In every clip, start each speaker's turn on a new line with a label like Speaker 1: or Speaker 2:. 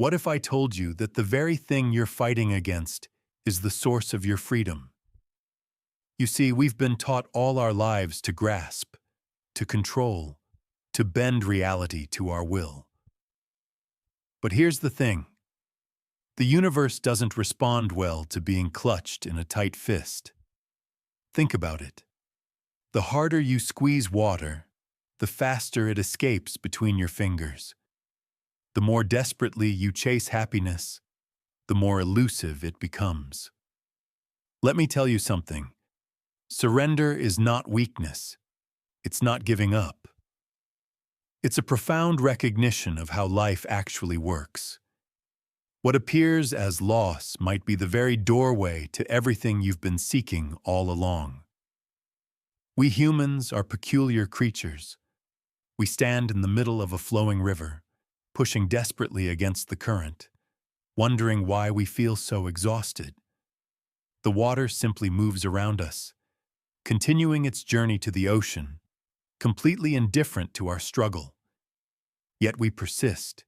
Speaker 1: What if I told you that the very thing you're fighting against is the source of your freedom? You see, we've been taught all our lives to grasp, to control, to bend reality to our will. But here's the thing. The universe doesn't respond well to being clutched in a tight fist. Think about it. The harder you squeeze water, the faster it escapes between your fingers. The more desperately you chase happiness, the more elusive it becomes. Let me tell you something. Surrender is not weakness. It's not giving up. It's a profound recognition of how life actually works. What appears as loss might be the very doorway to everything you've been seeking all along. We humans are peculiar creatures. We stand in the middle of a flowing river, pushing desperately against the current, wondering why we feel so exhausted. The water simply moves around us, continuing its journey to the ocean, completely indifferent to our struggle. Yet we persist,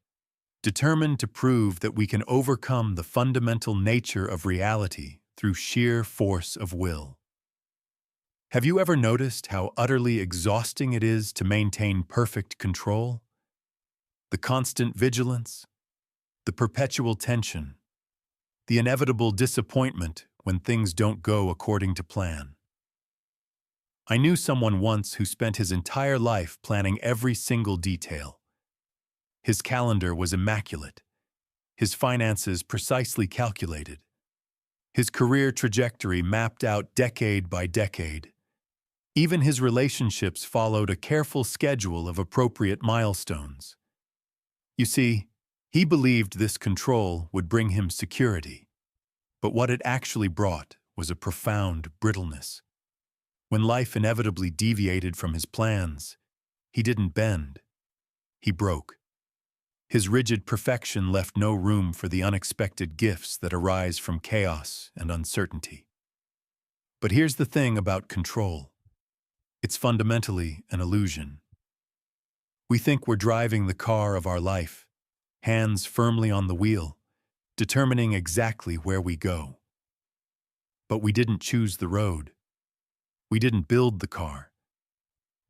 Speaker 1: determined to prove that we can overcome the fundamental nature of reality through sheer force of will. Have you ever noticed how utterly exhausting it is to maintain perfect control? The constant vigilance, the perpetual tension, the inevitable disappointment when things don't go according to plan. I knew someone once who spent his entire life planning every single detail. His calendar was immaculate, his finances precisely calculated, his career trajectory mapped out decade by decade. Even his relationships followed a careful schedule of appropriate milestones. You see, he believed this control would bring him security, but what it actually brought was a profound brittleness. When life inevitably deviated from his plans, he didn't bend, he broke. His rigid perfection left no room for the unexpected gifts that arise from chaos and uncertainty. But here's the thing about control. It's fundamentally an illusion. We think we're driving the car of our life, hands firmly on the wheel, determining exactly where we go. But we didn't choose the road. We didn't build the car.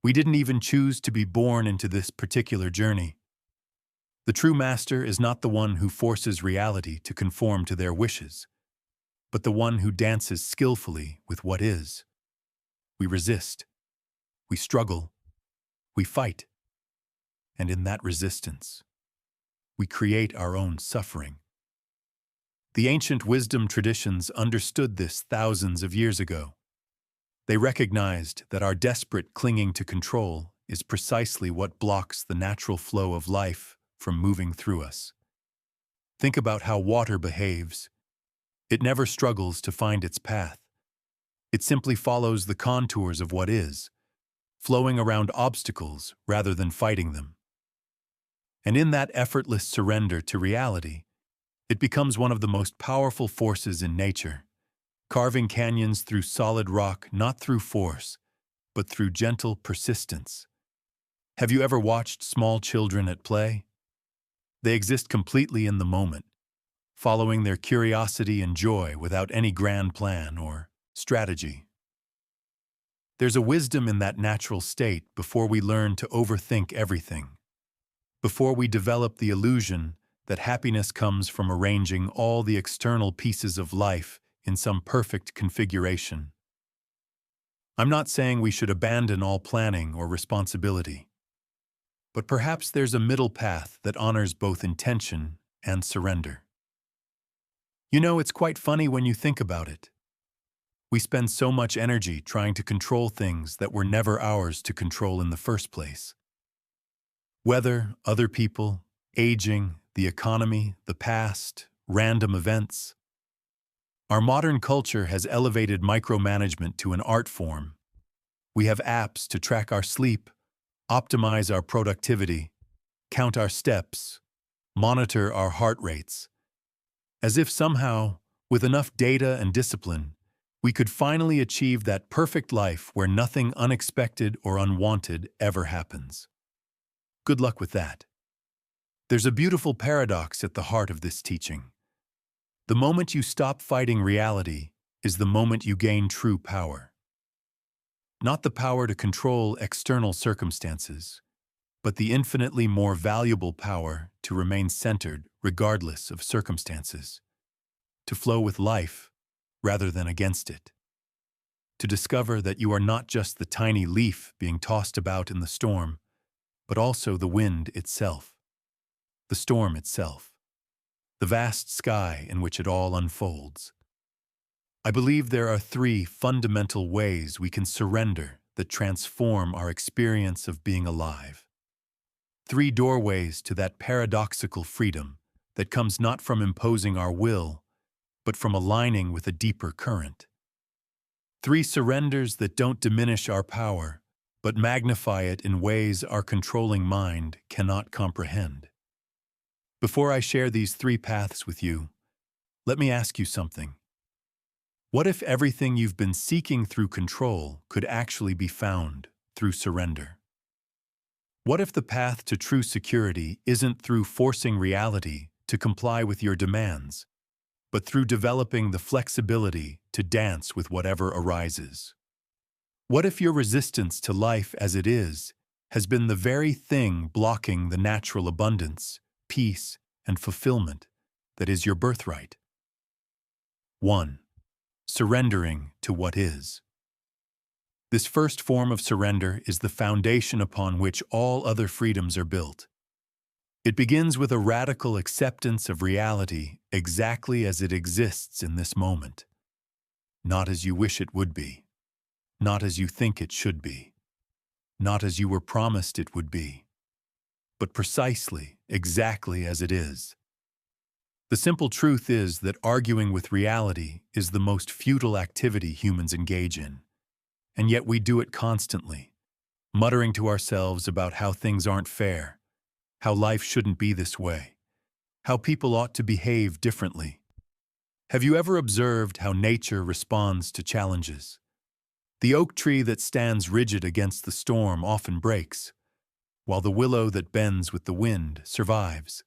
Speaker 1: We didn't even choose to be born into this particular journey. The true master is not the one who forces reality to conform to their wishes, but the one who dances skillfully with what is. We resist. We struggle. We fight. And in that resistance, we create our own suffering. The ancient wisdom traditions understood this thousands of years ago. They recognized that our desperate clinging to control is precisely what blocks the natural flow of life from moving through us. Think about how water behaves. It never struggles to find its path. It simply follows the contours of what is, flowing around obstacles rather than fighting them. And in that effortless surrender to reality, it becomes one of the most powerful forces in nature, carving canyons through solid rock not through force, but through gentle persistence. Have you ever watched small children at play? They exist completely in the moment, following their curiosity and joy without any grand plan or strategy. There's a wisdom in that natural state before we learn to overthink everything, before we develop the illusion that happiness comes from arranging all the external pieces of life in some perfect configuration. I'm not saying we should abandon all planning or responsibility, but perhaps there's a middle path that honors both intention and surrender. You know, it's quite funny when you think about it. We spend so much energy trying to control things that were never ours to control in the first place. Weather, other people, aging, the economy, the past, random events. Our modern culture has elevated micromanagement to an art form. We have apps to track our sleep, optimize our productivity, count our steps, monitor our heart rates. As if somehow, with enough data and discipline, we could finally achieve that perfect life where nothing unexpected or unwanted ever happens. Good luck with that. There's a beautiful paradox at the heart of this teaching. The moment you stop fighting reality is the moment you gain true power. Not the power to control external circumstances, but the infinitely more valuable power to remain centered regardless of circumstances, to flow with life rather than against it, to discover that you are not just the tiny leaf being tossed about in the storm, but also the wind itself, the storm itself, the vast sky in which it all unfolds. I believe there are three fundamental ways we can surrender that transform our experience of being alive. Three doorways to that paradoxical freedom that comes not from imposing our will, but from aligning with a deeper current. Three surrenders that don't diminish our power, but magnify it in ways our controlling mind cannot comprehend. Before I share these three paths with you, let me ask you something. What if everything you've been seeking through control could actually be found through surrender? What if the path to true security isn't through forcing reality to comply with your demands, but through developing the flexibility to dance with whatever arises? What if your resistance to life as it is has been the very thing blocking the natural abundance, peace, and fulfillment that is your birthright? 1. Surrendering to what is. This first form of surrender is the foundation upon which all other freedoms are built. It begins with a radical acceptance of reality exactly as it exists in this moment. Not as you wish it would be. Not as you think it should be. Not as you were promised it would be. But precisely, exactly as it is. The simple truth is that arguing with reality is the most futile activity humans engage in. And yet we do it constantly, muttering to ourselves about how things aren't fair, how life shouldn't be this way, how people ought to behave differently. Have you ever observed how nature responds to challenges? The oak tree that stands rigid against the storm often breaks, while the willow that bends with the wind survives.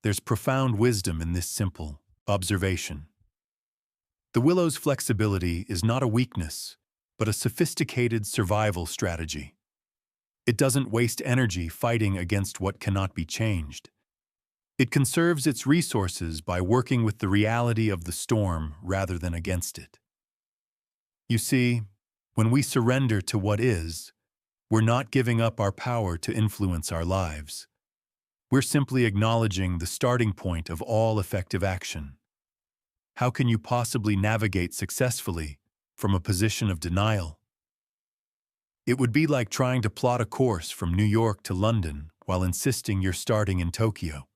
Speaker 1: There's profound wisdom in this simple observation. The willow's flexibility is not a weakness, but a sophisticated survival strategy. It doesn't waste energy fighting against what cannot be changed. It conserves its resources by working with the reality of the storm rather than against it. You see, when we surrender to what is, we're not giving up our power to influence our lives. We're simply acknowledging the starting point of all effective action. How can you possibly navigate successfully from a position of denial? It would be like trying to plot a course from New York to London while insisting you're starting in Tokyo.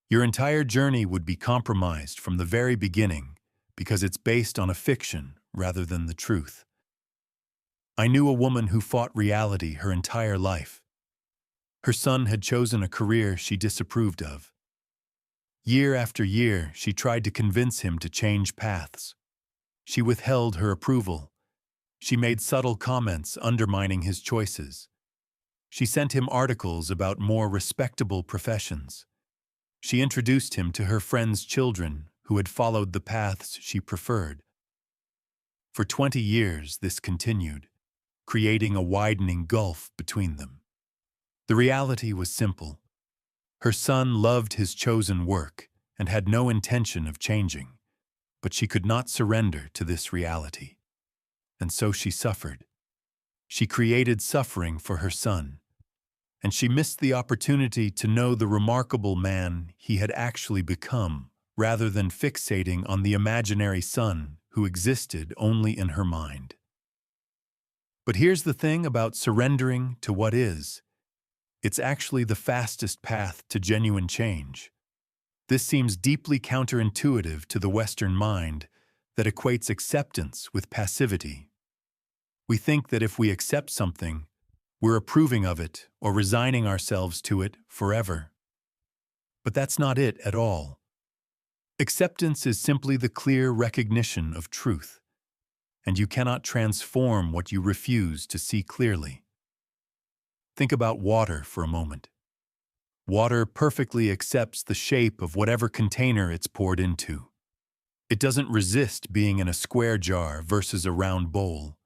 Speaker 1: Your entire journey would be compromised from the very beginning because it's based on a fiction rather than the truth. I knew a woman who fought reality her entire life. Her son had chosen a career she disapproved of. Year after year, she tried to convince him to change paths. She withheld her approval. She made subtle comments undermining his choices. She sent him articles about more respectable professions. She introduced him to her friends' children who had followed the paths she preferred. For 20 years, this continued, creating a widening gulf between them. The reality was simple. Her son loved his chosen work and had no intention of changing, but she could not surrender to this reality. And so she suffered. She created suffering for her son, and she missed the opportunity to know the remarkable man he had actually become, rather than fixating on the imaginary son who existed only in her mind. But here's the thing about surrendering to what is. It's actually the fastest path to genuine change. This seems deeply counterintuitive to the Western mind that equates acceptance with passivity. We think that if we accept something, we're approving of it or resigning ourselves to it forever. But that's not it at all. Acceptance is simply the clear recognition of truth, and you cannot transform what you refuse to see clearly. Think about water for a moment. Water perfectly accepts the shape of whatever container it's poured into. It doesn't resist being in a square jar versus a round bowl.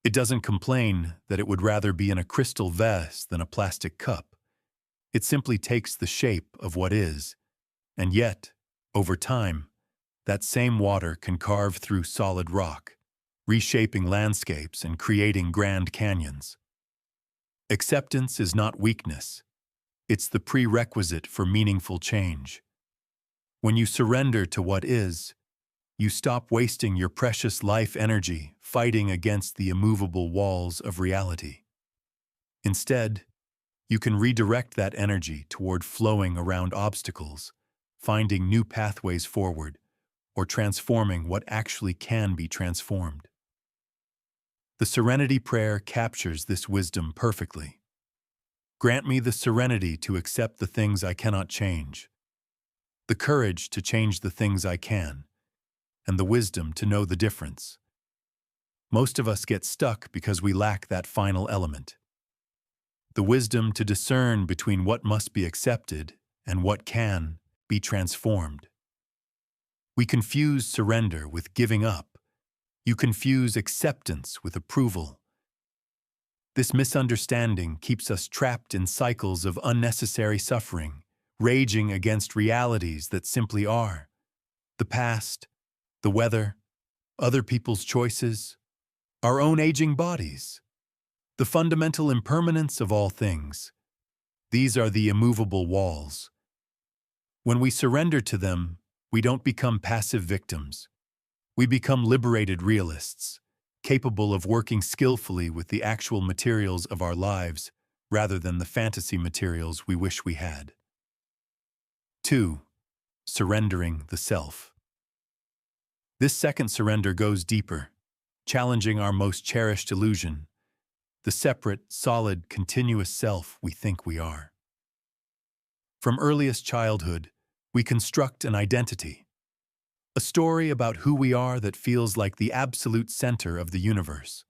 Speaker 1: It doesn't complain that it would rather be in a crystal vase than a plastic cup. It simply takes the shape of what is, and yet, over time, that same water can carve through solid rock, reshaping landscapes and creating grand canyons. Acceptance is not weakness. It's the prerequisite for meaningful change. When you surrender to what is, you stop wasting your precious life energy fighting against the immovable walls of reality. Instead, you can redirect that energy toward flowing around obstacles, finding new pathways forward, or transforming what actually can be transformed. The Serenity Prayer captures this wisdom perfectly. Grant me the serenity to accept the things I cannot change, the courage to change the things I can, and the wisdom to know the difference. Most of us get stuck because we lack that final element. The wisdom to discern between what must be accepted and what can be transformed. We confuse surrender with giving up. You confuse acceptance with approval. This misunderstanding keeps us trapped in cycles of unnecessary suffering, raging against realities that simply are. The past, the weather, other people's choices, our own aging bodies, the fundamental impermanence of all things. These are the immovable walls. When we surrender to them, we don't become passive victims. We become liberated realists, capable of working skillfully with the actual materials of our lives rather than the fantasy materials we wish we had. 2. Surrendering the self. This second surrender goes deeper, challenging our most cherished illusion, the separate, solid, continuous self we think we are. From earliest childhood, we construct an identity, a story about who we are that feels like the absolute center of the universe.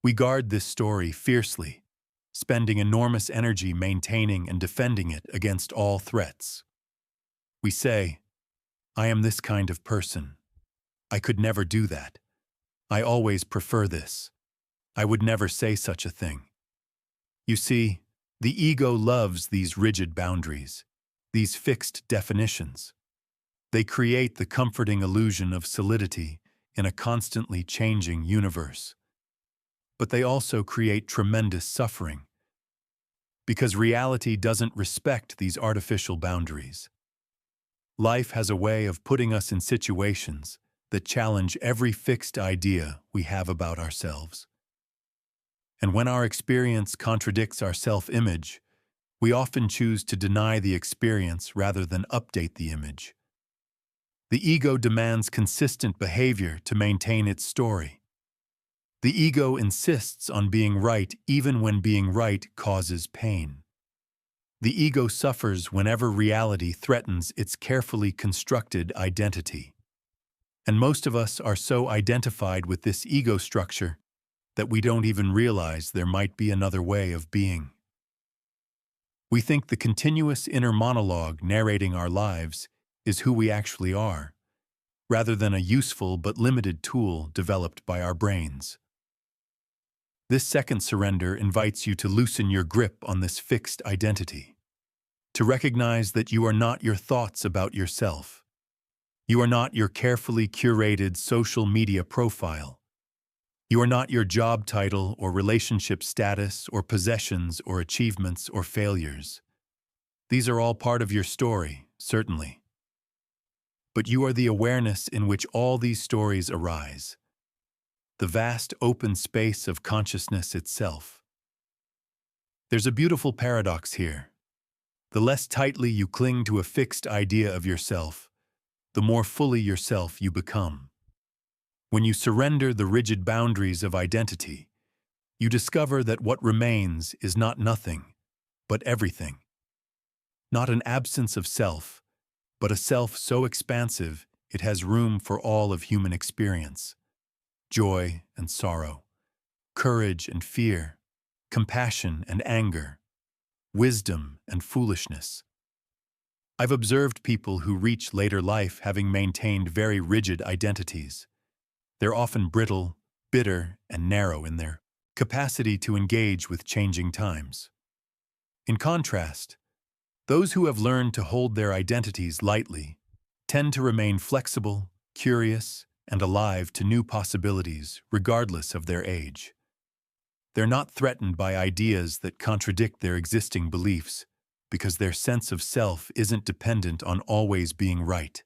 Speaker 1: We guard this story fiercely, spending enormous energy maintaining and defending it against all threats. We say, I am this kind of person. I could never do that. I always prefer this. I would never say such a thing. You see, the ego loves these rigid boundaries, these fixed definitions. They create the comforting illusion of solidity in a constantly changing universe. But they also create tremendous suffering, because reality doesn't respect these artificial boundaries. Life has a way of putting us in situations that challenge every fixed idea we have about ourselves. And when our experience contradicts our self-image, we often choose to deny the experience rather than update the image. The ego demands consistent behavior to maintain its story. The ego insists on being right even when being right causes pain. The ego suffers whenever reality threatens its carefully constructed identity. And most of us are so identified with this ego structure that we don't even realize there might be another way of being. We think the continuous inner monologue narrating our lives is who we actually are, rather than a useful but limited tool developed by our brains. This second surrender invites you to loosen your grip on this fixed identity, to recognize that you are not your thoughts about yourself. You are not your carefully curated social media profile. You are not your job title or relationship status or possessions or achievements or failures. These are all part of your story, certainly. But you are the awareness in which all these stories arise, the vast open space of consciousness itself. There's a beautiful paradox here. The less tightly you cling to a fixed idea of yourself, the more fully yourself you become. When you surrender the rigid boundaries of identity, you discover that what remains is not nothing, but everything. Not an absence of self, but a self so expansive it has room for all of human experience. Joy and sorrow, courage and fear, compassion and anger. wisdom, and foolishness. I've observed people who reach later life having maintained very rigid identities. They're often brittle, bitter, and narrow in their capacity to engage with changing times. In contrast, those who have learned to hold their identities lightly tend to remain flexible, curious, and alive to new possibilities regardless of their age. They're not threatened by ideas that contradict their existing beliefs because their sense of self isn't dependent on always being right.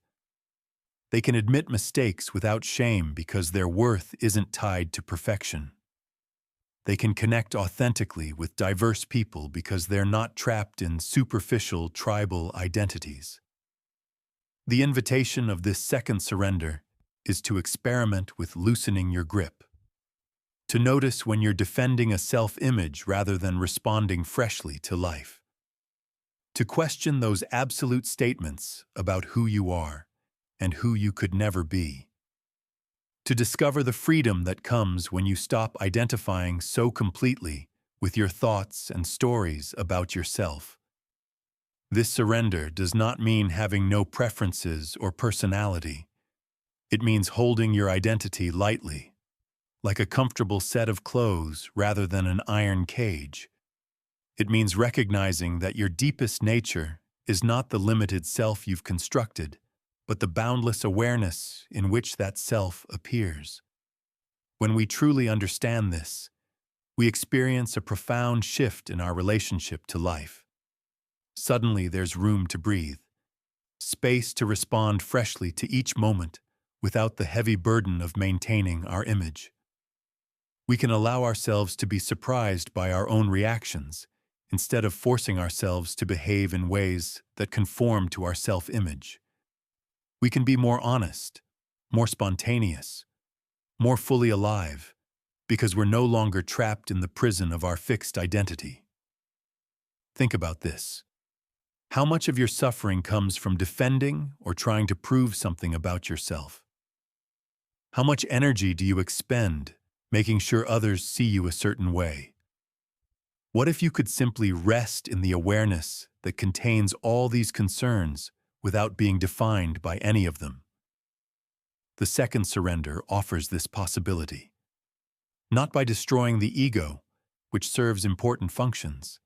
Speaker 1: They can admit mistakes without shame because their worth isn't tied to perfection. They can connect authentically with diverse people because they're not trapped in superficial tribal identities. The invitation of this second surrender is to experiment with loosening your grip, to notice when you're defending a self-image rather than responding freshly to life, to question those absolute statements about who you are and who you could never be, to discover the freedom that comes when you stop identifying so completely with your thoughts and stories about yourself. This surrender does not mean having no preferences or personality. It means holding your identity lightly, like a comfortable set of clothes rather than an iron cage. It means recognizing that your deepest nature is not the limited self you've constructed, but the boundless awareness in which that self appears. When we truly understand this, we experience a profound shift in our relationship to life. Suddenly there's room to breathe, space to respond freshly to each moment without the heavy burden of maintaining our image. We can allow ourselves to be surprised by our own reactions instead of forcing ourselves to behave in ways that conform to our self-image. We can be more honest, more spontaneous, more fully alive, because we're no longer trapped in the prison of our fixed identity. Think about this. How much of your suffering comes from defending or trying to prove something about yourself? How much energy do you expend making sure others see you a certain way? What if you could simply rest in the awareness that contains all these concerns without being defined by any of them? The second surrender offers this possibility. Not by destroying the ego, which serves important functions,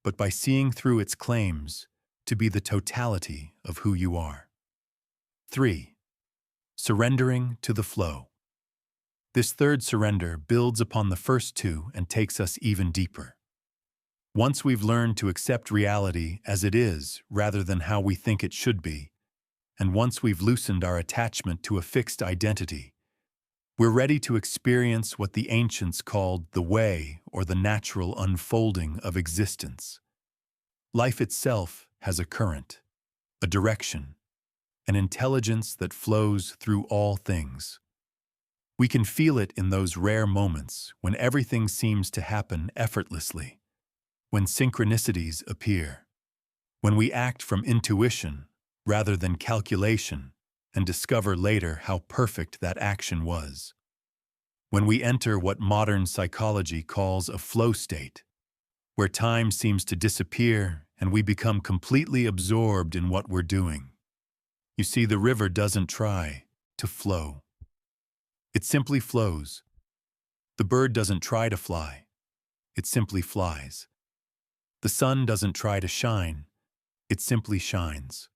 Speaker 1: but by seeing through its claims to be the totality of who you are. 3. Surrendering to the flow. This third surrender builds upon the first two and takes us even deeper. Once we've learned to accept reality as it is rather than how we think it should be, and once we've loosened our attachment to a fixed identity, we're ready to experience what the ancients called the way or the natural unfolding of existence. Life itself has a current, a direction, an intelligence that flows through all things. We can feel it in those rare moments when everything seems to happen effortlessly, when synchronicities appear, when we act from intuition rather than calculation and discover later how perfect that action was. When we enter what modern psychology calls a flow state, where time seems to disappear and we become completely absorbed in what we're doing. You see, the river doesn't try to flow. It simply flows. The bird doesn't try to fly. It simply flies. The sun doesn't try to shine. It simply shines.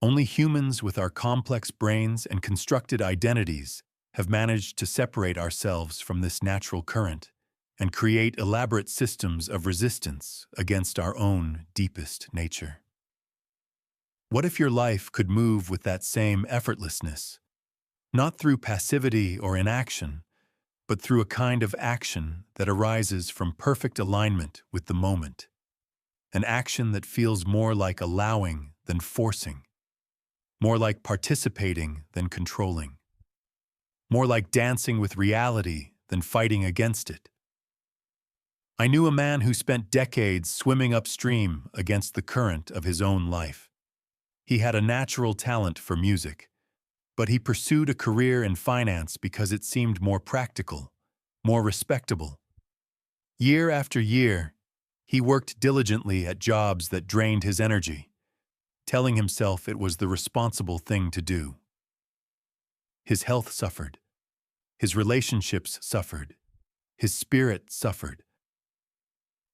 Speaker 1: Only humans with our complex brains and constructed identities have managed to separate ourselves from this natural current and create elaborate systems of resistance against our own deepest nature. What if your life could move with that same effortlessness, not through passivity or inaction, but through a kind of action that arises from perfect alignment with the moment, an action that feels more like allowing than forcing, more like participating than controlling, more like dancing with reality than fighting against it. I knew a man who spent decades swimming upstream against the current of his own life. He had a natural talent for music, but he pursued a career in finance because it seemed more practical, more respectable. Year after year, He worked diligently at jobs that drained his energy, telling himself it was the responsible thing to do. His health suffered. His relationships suffered. His spirit suffered.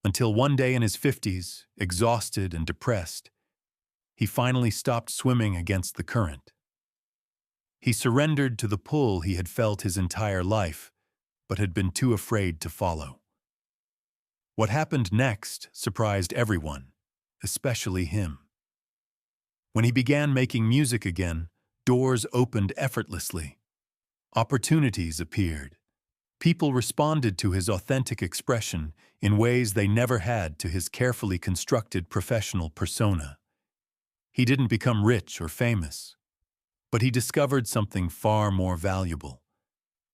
Speaker 1: Until one day in his 50s, exhausted and depressed, he finally stopped swimming against the current. He surrendered to the pull he had felt his entire life, but had been too afraid to follow. What happened next surprised everyone, especially him. When he began making music again, doors opened effortlessly. Opportunities appeared. People responded to his authentic expression in ways they never had to his carefully constructed professional persona. He didn't become rich or famous, but he discovered something far more valuable,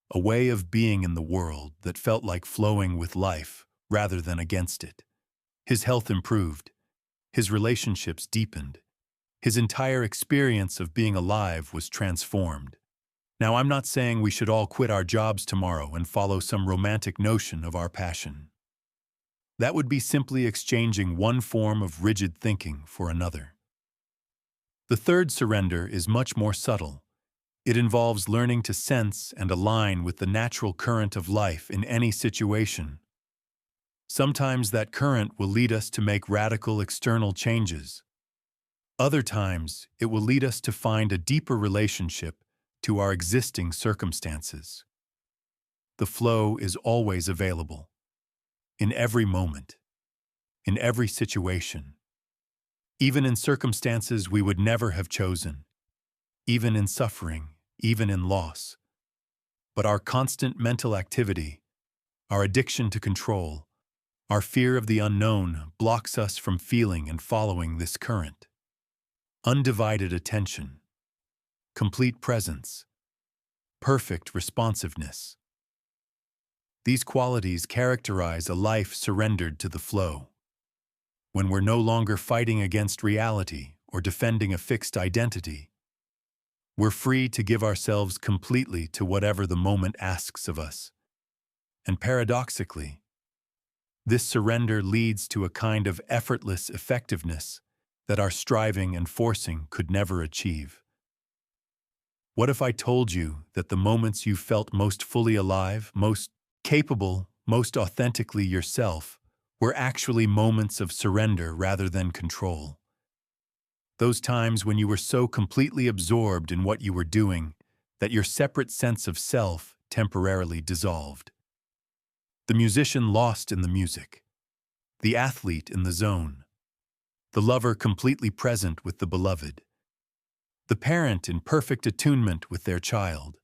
Speaker 1: a way of being in the world that felt like flowing with life rather than against it. His health improved. His relationships deepened. His entire experience of being alive was transformed. Now, I'm not saying we should all quit our jobs tomorrow and follow some romantic notion of our passion. That would be simply exchanging one form of rigid thinking for another. The third surrender is much more subtle. It involves learning to sense and align with the natural current of life in any situation. Sometimes that current will lead us to make radical external changes. Other times, it will lead us to find a deeper relationship to our existing circumstances. The flow is always available, in every moment, in every situation, even in circumstances we would never have chosen, even in suffering, even in loss. But our constant mental activity, our addiction to control, our fear of the unknown blocks us from feeling and following this current. Undivided attention, complete presence, perfect responsiveness. These qualities characterize a life surrendered to the flow. When we're no longer fighting against reality or defending a fixed identity, we're free to give ourselves completely to whatever the moment asks of us. And paradoxically, this surrender leads to a kind of effortless effectiveness that our striving and forcing could never achieve. What if I told you that the moments you felt most fully alive, most capable, most authentically yourself, were actually moments of surrender rather than control? Those times when you were so completely absorbed in what you were doing that your separate sense of self temporarily dissolved. The musician lost in the music, the athlete in the zone, the lover completely present with the beloved, the parent in perfect attunement with their child,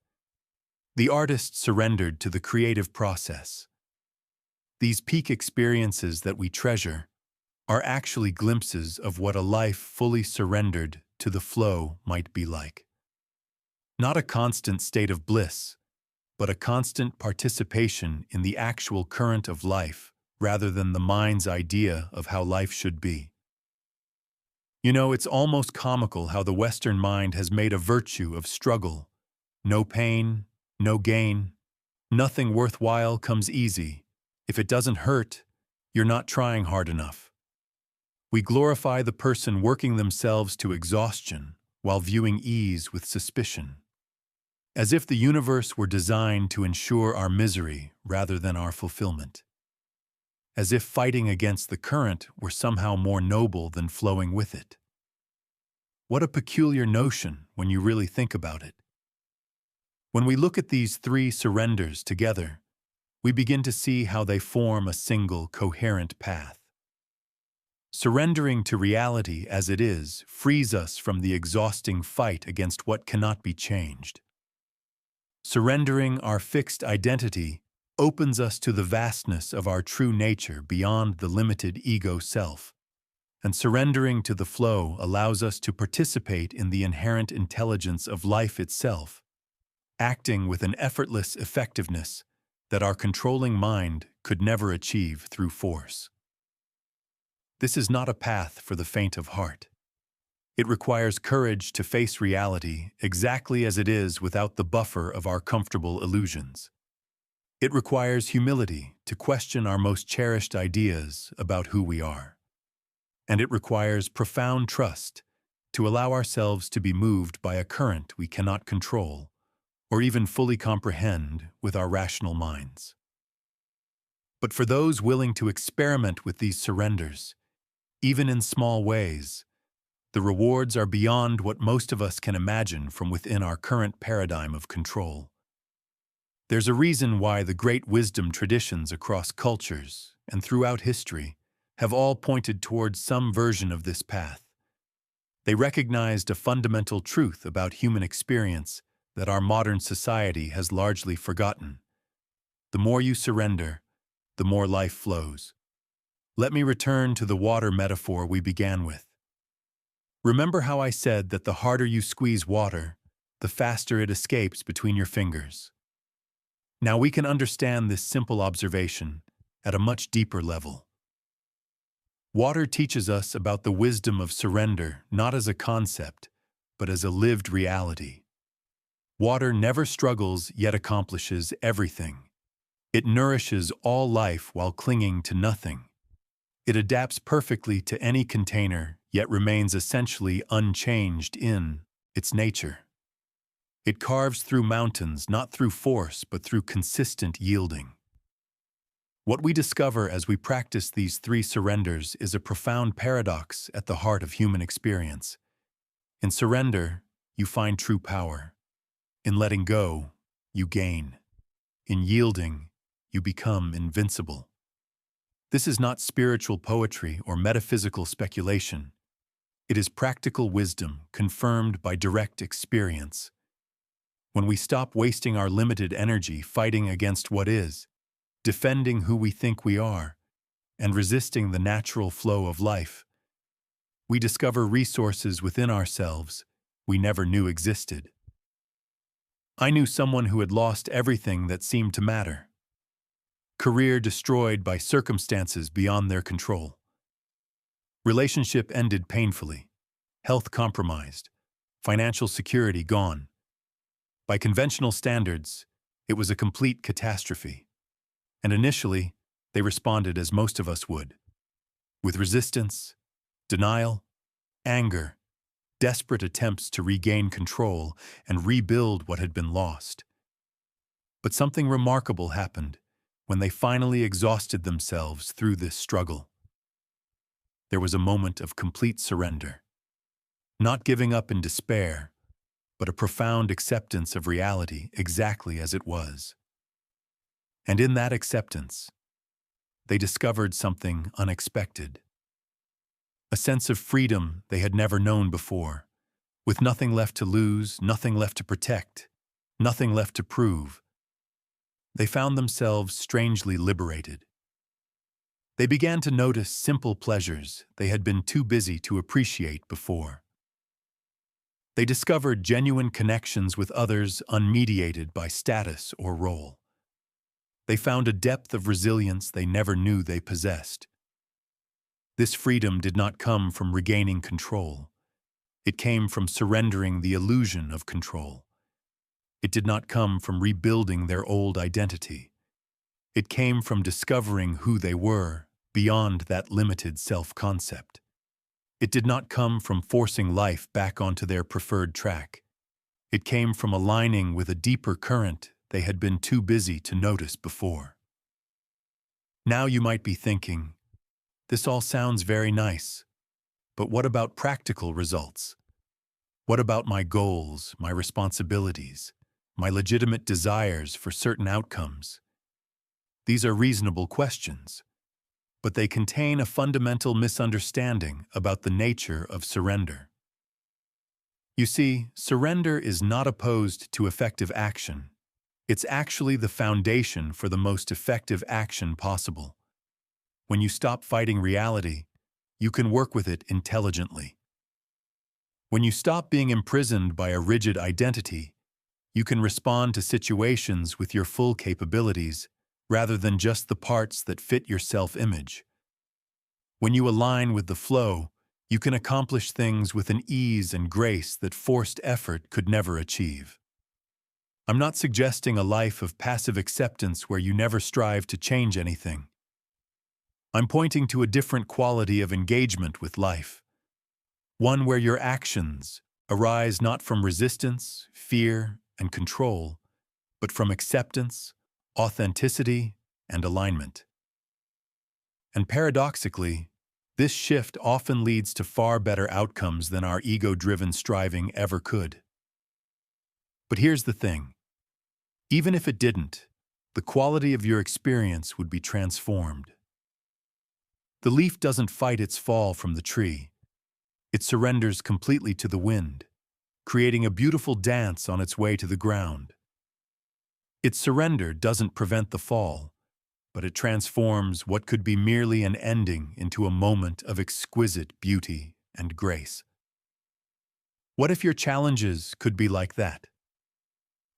Speaker 1: the artist surrendered to the creative process. These peak experiences that we treasure are actually glimpses of what a life fully surrendered to the flow might be like. Not a constant state of bliss, but a constant participation in the actual current of life rather than the mind's idea of how life should be. You know, it's almost comical how the Western mind has made a virtue of struggle. No pain, no gain. Nothing worthwhile comes easy. If it doesn't hurt, you're not trying hard enough. We glorify the person working themselves to exhaustion while viewing ease with suspicion, as if the universe were designed to ensure our misery rather than our fulfillment. As if fighting against the current were somehow more noble than flowing with it. What a peculiar notion when you really think about it. When we look at these three surrenders together, we begin to see how they form a single, coherent path. Surrendering to reality as it is frees us from the exhausting fight against what cannot be changed. Surrendering our fixed identity opens us to the vastness of our true nature beyond the limited ego self, and surrendering to the flow allows us to participate in the inherent intelligence of life itself, acting with an effortless effectiveness that our controlling mind could never achieve through force. This is not a path for the faint of heart. It requires courage to face reality exactly as it is without the buffer of our comfortable illusions. It requires humility to question our most cherished ideas about who we are. And it requires profound trust to allow ourselves to be moved by a current we cannot control or even fully comprehend with our rational minds. But for those willing to experiment with these surrenders, even in small ways, the rewards are beyond what most of us can imagine from within our current paradigm of control. There's a reason why the great wisdom traditions across cultures and throughout history have all pointed towards some version of this path. They recognized a fundamental truth about human experience that our modern society has largely forgotten. The more you surrender, the more life flows. Let me return to the water metaphor we began with. Remember how I said that the harder you squeeze water, the faster it escapes between your fingers. Now we can understand this simple observation at a much deeper level. Water teaches us about the wisdom of surrender not as a concept, but as a lived reality. Water never struggles yet accomplishes everything. It nourishes all life while clinging to nothing. It adapts perfectly to any container, yet remains essentially unchanged in its nature. It carves through mountains not through force, but through consistent yielding. What we discover as we practice these three surrenders is a profound paradox at the heart of human experience. In surrender, you find true power. In letting go, you gain. In yielding, you become invincible. This is not spiritual poetry or metaphysical speculation. It is practical wisdom confirmed by direct experience. When we stop wasting our limited energy fighting against what is, defending who we think we are, and resisting the natural flow of life, we discover resources within ourselves we never knew existed. I knew someone who had lost everything that seemed to matter. Career destroyed by circumstances beyond their control. Relationship ended painfully. Health compromised. Financial security gone. By conventional standards, it was a complete catastrophe. And initially, they responded as most of us would, with resistance, denial, anger, desperate attempts to regain control and rebuild what had been lost. But something remarkable happened when they finally exhausted themselves through this struggle. There was a moment of complete surrender, not giving up in despair, but a profound acceptance of reality exactly as it was. And in that acceptance, they discovered something unexpected. A sense of freedom they had never known before, with nothing left to lose, nothing left to protect, nothing left to prove. They found themselves strangely liberated. They began to notice simple pleasures they had been too busy to appreciate before. They discovered genuine connections with others unmediated by status or role. They found a depth of resilience they never knew they possessed. This freedom did not come from regaining control. It came from surrendering the illusion of control. It did not come from rebuilding their old identity. It came from discovering who they were beyond that limited self-concept. It did not come from forcing life back onto their preferred track. It came from aligning with a deeper current they had been too busy to notice before. Now you might be thinking, this all sounds very nice, but what about practical results? What about my goals, my responsibilities, my legitimate desires for certain outcomes? These are reasonable questions, but they contain a fundamental misunderstanding about the nature of surrender. You see, surrender is not opposed to effective action. It's actually the foundation for the most effective action possible. When you stop fighting reality, you can work with it intelligently. When you stop being imprisoned by a rigid identity, you can respond to situations with your full capabilities rather than just the parts that fit your self-image. When you align with the flow, you can accomplish things with an ease and grace that forced effort could never achieve. I'm not suggesting a life of passive acceptance where you never strive to change anything. I'm pointing to a different quality of engagement with life, one where your actions arise not from resistance, fear, and control, but from acceptance, authenticity, and alignment. And paradoxically, this shift often leads to far better outcomes than our ego-driven striving ever could. But here's the thing. Even if it didn't, the quality of your experience would be transformed. The leaf doesn't fight its fall from the tree. It surrenders completely to the wind, creating a beautiful dance on its way to the ground. Its surrender doesn't prevent the fall, but it transforms what could be merely an ending into a moment of exquisite beauty and grace. What if your challenges could be like that?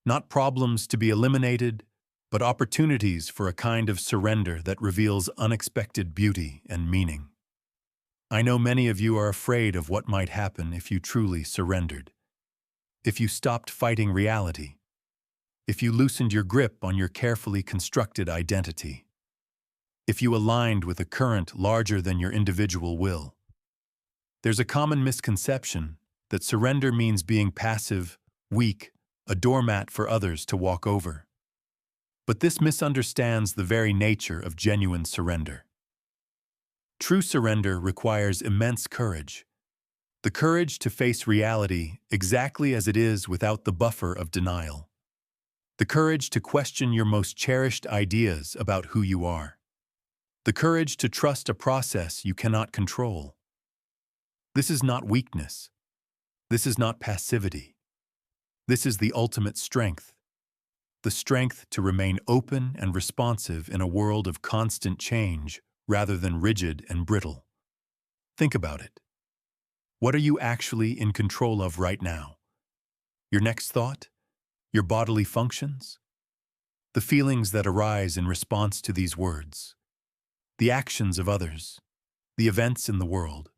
Speaker 1: Not problems to be eliminated, but opportunities for a kind of surrender that reveals unexpected beauty and meaning. I know many of you are afraid of what might happen if you truly surrendered. If you stopped fighting reality. If you loosened your grip on your carefully constructed identity. If you aligned with a current larger than your individual will. There's a common misconception that surrender means being passive, weak, a doormat for others to walk over. But this misunderstands the very nature of genuine surrender. True surrender requires immense courage. The courage to face reality exactly as it is without the buffer of denial. The courage to question your most cherished ideas about who you are. The courage to trust a process you cannot control. This is not weakness. This is not passivity. This is the ultimate strength. The strength to remain open and responsive in a world of constant change rather than rigid and brittle. Think about it. What are you actually in control of right now? Your next thought? Your bodily functions? The feelings that arise in response to these words? The actions of others? The events in the world?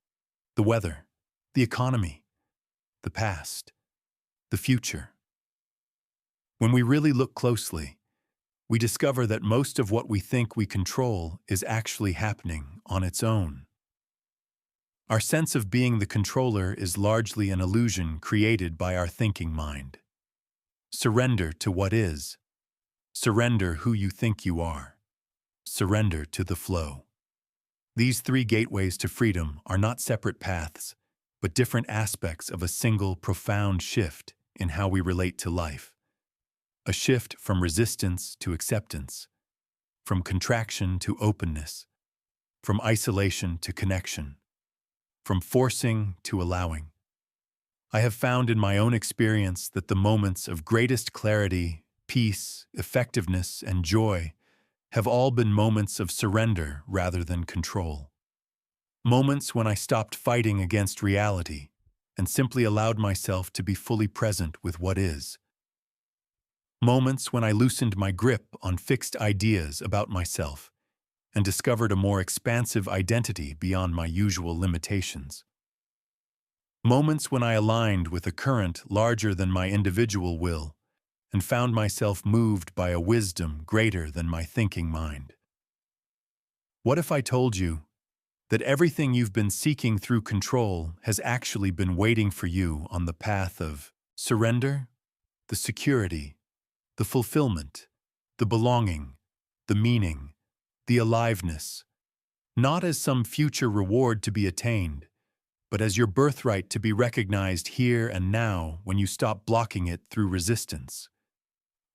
Speaker 1: The weather? The economy? The past? The future? When we really look closely, we discover that most of what we think we control is actually happening on its own. Our sense of being the controller is largely an illusion created by our thinking mind. Surrender to what is. Surrender who you think you are. Surrender to the flow. These three gateways to freedom are not separate paths, but different aspects of a single profound shift in how we relate to life. A shift from resistance to acceptance, from contraction to openness, from isolation to connection, from forcing to allowing. I have found in my own experience that the moments of greatest clarity, peace, effectiveness, and joy have all been moments of surrender rather than control. Moments when I stopped fighting against reality and simply allowed myself to be fully present with what is. Moments when I loosened my grip on fixed ideas about myself and discovered a more expansive identity beyond my usual limitations. Moments when I aligned with a current larger than my individual will and found myself moved by a wisdom greater than my thinking mind. What if I told you that everything you've been seeking through control has actually been waiting for you on the path of surrender, the security, the fulfillment, the belonging, the meaning, the aliveness, not as some future reward to be attained, but as your birthright to be recognized here and now when you stop blocking it through resistance.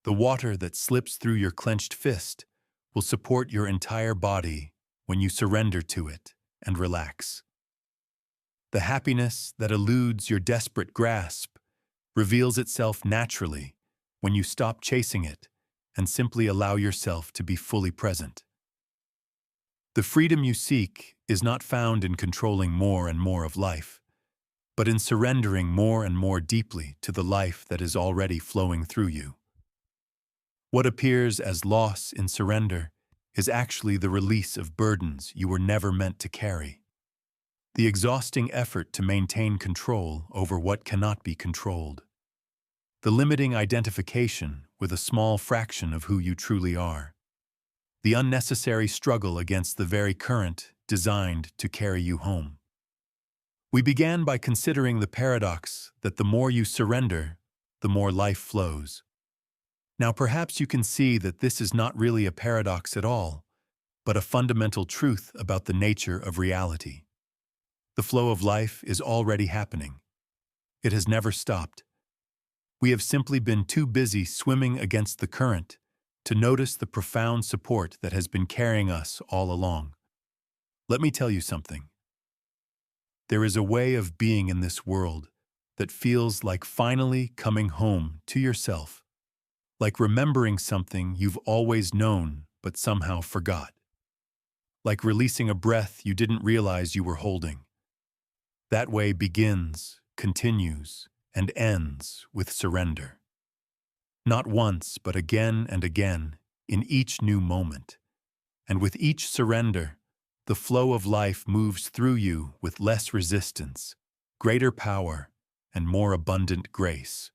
Speaker 1: The water that slips through your clenched fist will support your entire body when you surrender to it and relax. The happiness that eludes your desperate grasp reveals itself naturally when you stop chasing it and simply allow yourself to be fully present. The freedom you seek is not found in controlling more and more of life, but in surrendering more and more deeply to the life that is already flowing through you. What appears as loss in surrender is actually the release of burdens you were never meant to carry. The exhausting effort to maintain control over what cannot be controlled. the limiting identification with a small fraction of who you truly are, the unnecessary struggle against the very current designed to carry you home. We began by considering the paradox that the more you surrender, the more life flows. Now perhaps you can see that this is not really a paradox at all, but a fundamental truth about the nature of reality. The flow of life is already happening. It has never stopped. We have simply been too busy swimming against the current to notice the profound support that has been carrying us all along. Let me tell you something. There is a way of being in this world that feels like finally coming home to yourself, like remembering something you've always known but somehow forgot, like releasing a breath you didn't realize you were holding. That way begins, continues, and ends with surrender. Not once, but again and again, in each new moment. And with each surrender, the flow of life moves through you with less resistance, greater power, and more abundant grace.